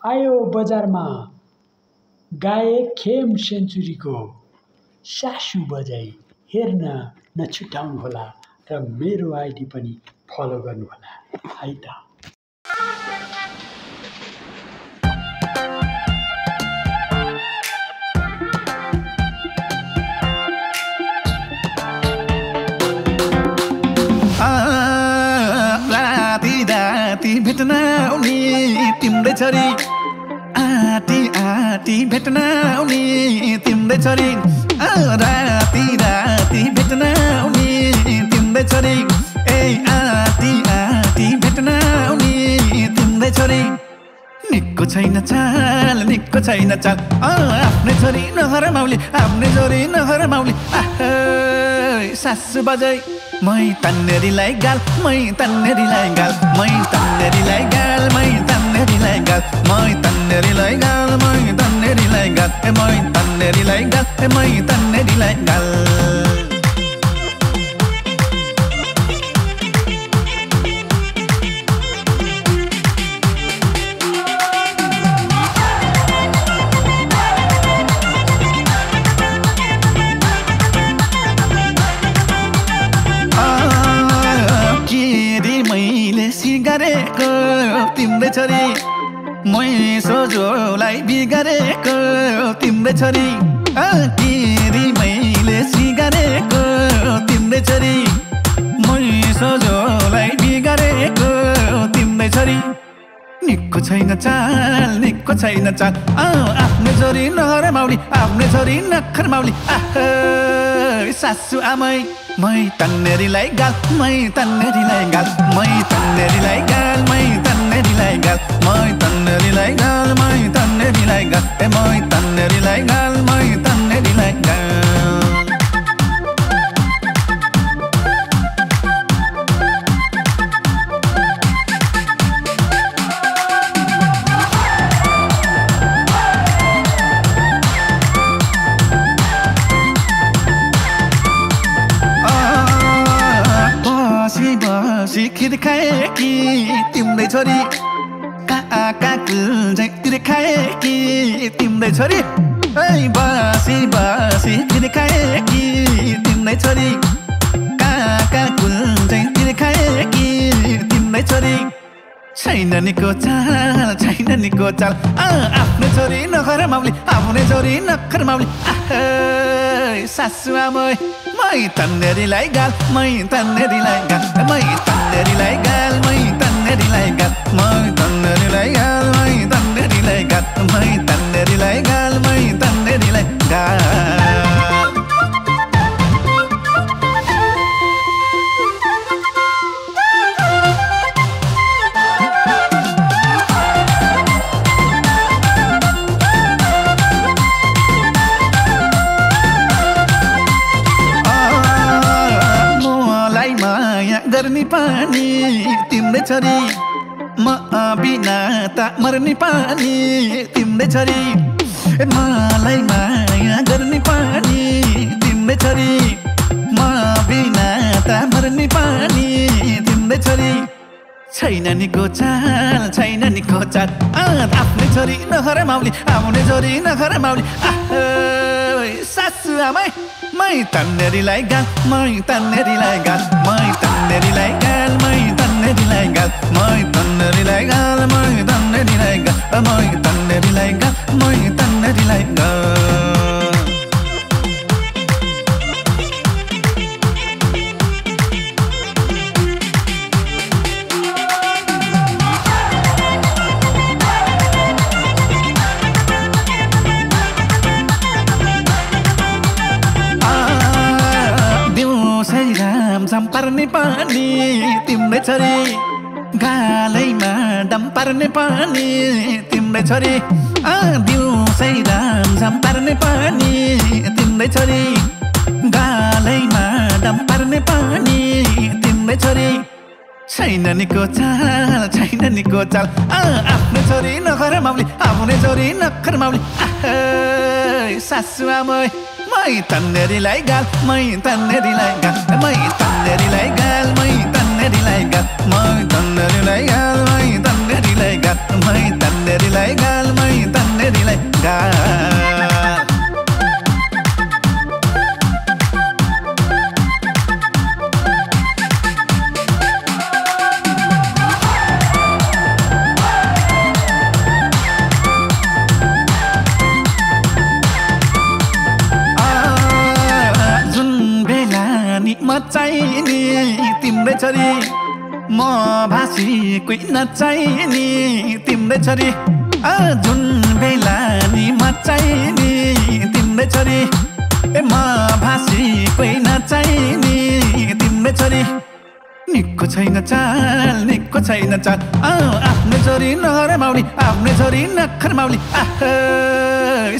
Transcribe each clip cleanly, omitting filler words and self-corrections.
आयो बजारमा गाए खेम सेन्चुरीको सासु बजाई हेर्न नछुटाउनुहोला र मेरो आइडी पनि फलो गर्नुहोला है त। राती भेट्न आउने तिम्रै छोरी आटी भेट्न आउने तिम्रै छोरी राती भेट्न आउने तिम्रै छोरी ए आटी भेट्न आउने तिम्रै छोरी निक्को छैन चाल आफ्नै छोरी नहर माउली आफ्नै छोरी नहर माउली सासु बजाई मै तन्नेरीलाई गाल मै तन्नेरीलाई गाल मै तन्नेरीलाई गाल मै तन्नेरीलाई गाल मै तन्नेरीलाई गाल मै तन्नेरीलाई गाल मै तन्नेरीलाई गाल मै तन्नेरीलाई गाल सिगारेको तिम्रै छोरी मै सोझोलाई बिगारेको तिम्रै छोरी केरी मैले सिगारेको तिम्रै छोरी मै सोझोलाई बिगारेको तिम्रै छोरी निक्को छैन चाल आफ्नै छोरी नहर माउली आफ्नै छोरी नखर माउली सासु आमै मै तन्नेरीलाई गाल मै तन्नेरीलाई गाल मै तन्नेरीलाई गाल मै तन्नेरीलाई गाल मै तन्नेरीलाई गाल मै तन्नेरीलाई गाल मै तन्नेरीलाई गाल मै तन्नेरीलाई गाल खिर खाए कि तिम्रै छोरी काका कुल्झै तिर खाए कि तिम्रै छोरी बासी खिर खाए कि तिम्रै छोरी काका कुल्झै तिर खाए कि तिम्रै छोरी छैन निको चाल आफ्नै छोरी नखर माउली आफ्नै छोरी नखर माउली सासु आमै मै तन्नेरीलाई गाल मै तन्नेरीलाई गाल मै तन्नेरीलाई गाल मै तन्नेरीलाई गाल मै तन्नेरीलाई गाल मै तन्नेरीलाई गाल मै तन्नेरीलाई गाल मै तन्नेरीलाई गाल गर्ने पानी तिम्रै छोरी म बिना त मर्ने पानी तिम्रै छोरी मलाई माया गर्ने पानी तिम्रै छोरी म बिना त मर्ने पानी तिम्रै छोरी छैन निको चाल आफ्नै छोरी नखर माउली आफ्नै छोरी नखर माउली सासु आमै मै तन्नेरीलाई गाल मै तन्नेरीलाई गाल मै तन्नेरीलाई गाल मै तन्नेरीलाई गाल मै तन्नेरीलाई गाल मै तन्नेरीलाई गाल मै तन्नेरीलाई गाल मै तन्नेरीलाई गाल झम पर्ने पानी तिम्रै छोरी गालैमा डम पर्ने पानी तिम्रै छोरी दिउँसै झम पर्ने पानी तिम्रै छोरी गालैमा डम पर्ने पानी तिम्रै छोरी छैन निको चाल आफ्नै छोरी नखर माउली आफ्नै छोरी नखर माउली सासु आमै मै तन्नेरीलाई गाल मै तन्नेरीलाई गाल मै तन्नेरीलाई गाल मै तन्नेरीलाई गाल मै तन्नेरीलाई गाल मै तन्नेरीलाई गाल मै तन्नेरीलाई गाल गाल चाहिने तिम्रै छोरी म भाषी कोही नचाहिने तिम्रै छोरी जुन बेला नि म चाहिने तिम्रै छोरी म भाषी कोही नचाहिने तिम्रै छोरी निको छैन चाल निको छैन चाल आफ्नै छोरी नहर माउली आफ्नै छोरी नखर माउली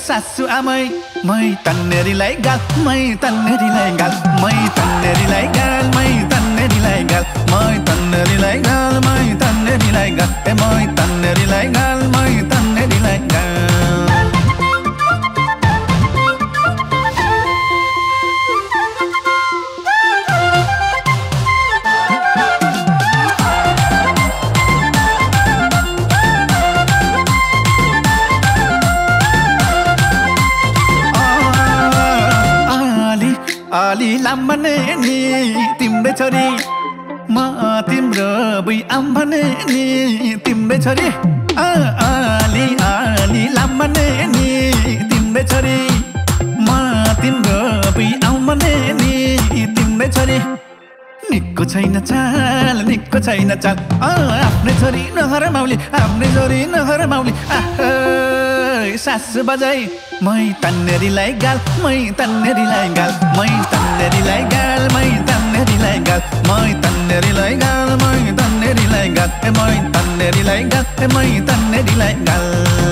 सासु आमै मै तन्नेरीलाई गाल मै तन्नेरीलाई गाल मै तन्नेरीलाई गाल मै तन्नेरीलाई गाल मै तन्नेरीलाई गाल मै तन्नेरीलाई गाल मै तन्नेरीलाई गाल मै तन्नेरीलाई गाल अलि लाम्बने नि तिम्रै छोरी म तिम्रो बुइ आम भने नि तिम्रै छोरी अलि अलि लाम्बने नि तिम्रै छोरी म तिम्रो बुइ आम भने नि तिम्रै छोरी निको छैन चाल निको छैन चाल आफ्नै छोरी नहर माउली आफ्नै छोरी नहर माउली सासु बजाई मै तन्नेरीलाई गाल मै तन्नेरीलाई गाल मै तन्नेरीलाई गाल मै तन्नेरीलाई गाल मै तन्नेरीलाई गाल मै तन्नेरीलाई गाल मै तन्नेरीलाई गाल मै तन्नेरीलाई गाल